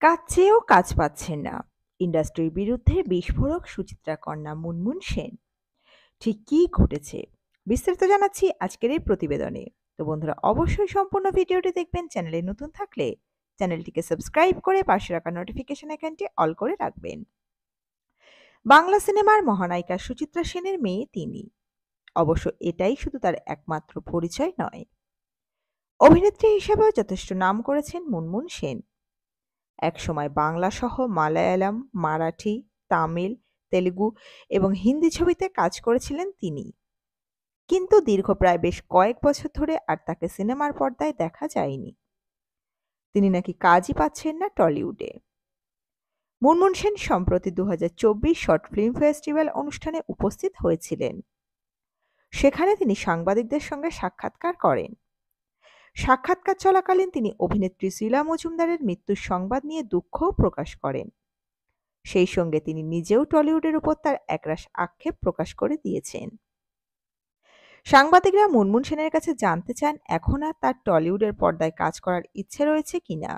কাজ চেয়েও কাজ পাচ্ছেন না। ইন্ডাস্ট্রির বিরুদ্ধে বিস্ফোরক সুচিত্রা কন্যা মুনমুন সেন। ঠিক কী ঘটেছে? বিস্তারিত জানাচ্ছি আজকের এই প্রতিবেদনে। তো বন্ধুরা, অবশ্যই সম্পূর্ণ ভিডিওটি দেখবেন। চ্যানেলে নতুন থাকলে চ্যানেলটিকে সাবস্ক্রাইব করে পাশে রাখা নোটিফিকেশন আইকনটি অল করে রাখবেন। বাংলা সিনেমার মহানায়িকা সুচিত্রা সেনের মেয়ে তিনি। অবশ্য এটাই শুধু তার একমাত্র পরিচয় নয়। অভিনেত্রী হিসেবেও যথেষ্ট নাম করেছেন মুনমুন সেন। একসময় বাংলা সহ মালায়ালাম, মারাঠি, তামিল, তেলুগু এবং হিন্দি ছবিতে কাজ করেছিলেন তিনি। কিন্তু দীর্ঘ প্রায় বেশ কয়েক বছর ধরে আর তাকে সিনেমার পর্দায় দেখা যায়নি। তিনি নাকি কাজই পাচ্ছেন না টলিউডে। মুনমুন সেন সম্প্রতি 2024 শর্ট ফিল্ম ফেস্টিভ্যাল অনুষ্ঠানে উপস্থিত হয়েছিলেন। সেখানে তিনি সাংবাদিকদের সঙ্গে সাক্ষাৎকার করেন। সাক্ষাৎকার চলাকালীন তিনি অভিনেত্রী শিলা মজুমদারের মৃত্যুর সংবাদ নিয়ে দুঃখও প্রকাশ করেন। সেই সঙ্গে তিনি নিজেও টলিউডের উপর তার একরাশ আক্ষেপ প্রকাশ করে দিয়েছেন। সাংবাদিকরা মুনমুন সেনের কাছে জানতে চান এখন আর তার টলিউডের পর্দায় কাজ করার ইচ্ছে রয়েছে কিনা।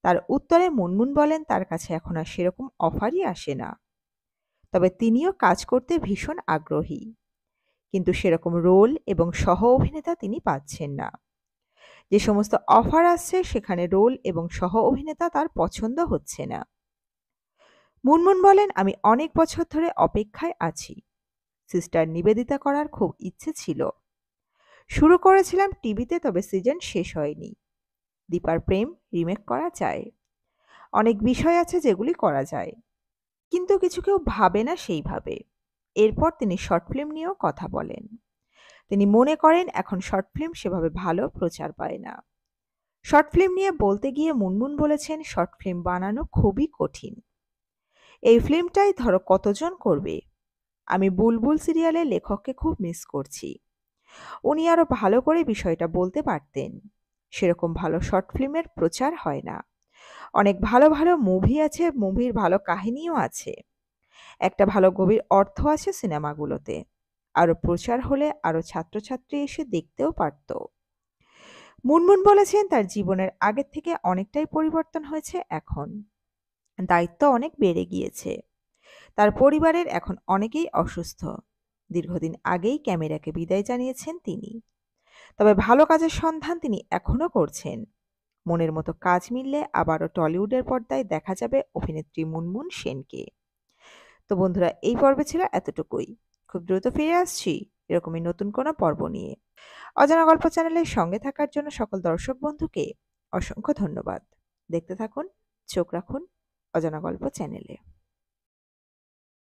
তার উত্তরে মুনমুন বলেন তার কাছে এখন আর সেরকম অফারই আসে না, তবে তিনিও কাজ করতে ভীষণ আগ্রহী, কিন্তু সেরকম রোল এবং সহ অভিনেতা তিনি পাচ্ছেন না। যে সমস্ত অফার আসছে সেখানে রোল এবং সহ অভিনেতা তার পছন্দ হচ্ছে না। মুনমুন বলেন, আমি অনেক বছর ধরে অপেক্ষায় আছি। সিস্টার নিবেদিতা করার খুব ইচ্ছে ছিল। শুরু করেছিলাম টিভিতে, তবে সিজন শেষ হয়নি। দীপার প্রেম রিমেক করা যায়। অনেক বিষয় আছে যেগুলি করা যায়, কিন্তু কিছু কেউ ভাবে না সেইভাবে। এরপর তিনি শর্ট ফিল্ম নিয়েও কথা বলেন। তিনি মনে করেন এখন শর্ট ফিল্ম সেভাবে ভালো প্রচার পায় না। শর্ট ফিল্ম নিয়ে বলতে গিয়ে মুনমুন বলেছেন, শর্ট ফিল্ম বানানো খুবই কঠিন। এই ফিল্মটাই ধরো কতজন করবে। আমি বুলবুল সিরিয়ালের লেখককে খুব মিস করছি। উনি আরো ভালো করে বিষয়টা বলতে পারতেন। সেরকম ভালো শর্ট ফিল্মের প্রচার হয় না। অনেক ভালো ভালো মুভি আছে, মুভির ভালো কাহিনীও আছে, একটা ভালো গভীর অর্থ আছে সিনেমাগুলোতে। আরো প্রচার হলে আরো ছাত্রছাত্রী এসে দেখতেও পারত। মুনমুন বলেছেন তার জীবনের আগের থেকে অনেকটাই পরিবর্তন হয়েছে এখন। দায়িত্ব অনেক বেড়ে গিয়েছে। তার পরিবারের এখন অনেকেই অসুস্থ। দীর্ঘদিন আগেই ক্যামেরাকে বিদায় জানিয়েছেন তিনি। তবে ভালো কাজের সন্ধান তিনি এখনো করছেন। মনের মতো কাজ মিললে আবারও টলিউডের পর্দায় দেখা যাবে অভিনেত্রী মুনমুন সেনকে। তো বন্ধুরা, এই পর্বে ছিল এতটুকুই। খুব দ্রুত ফিরে আসছি এরকমই নতুন কোনো পর্ব নিয়ে। অজানা গল্প চ্যানেলের সঙ্গে থাকার জন্য সকল দর্শক বন্ধুকে অসংখ্য ধন্যবাদ। দেখতে থাকুন, চোখ রাখুন অজানা গল্প চ্যানেলে।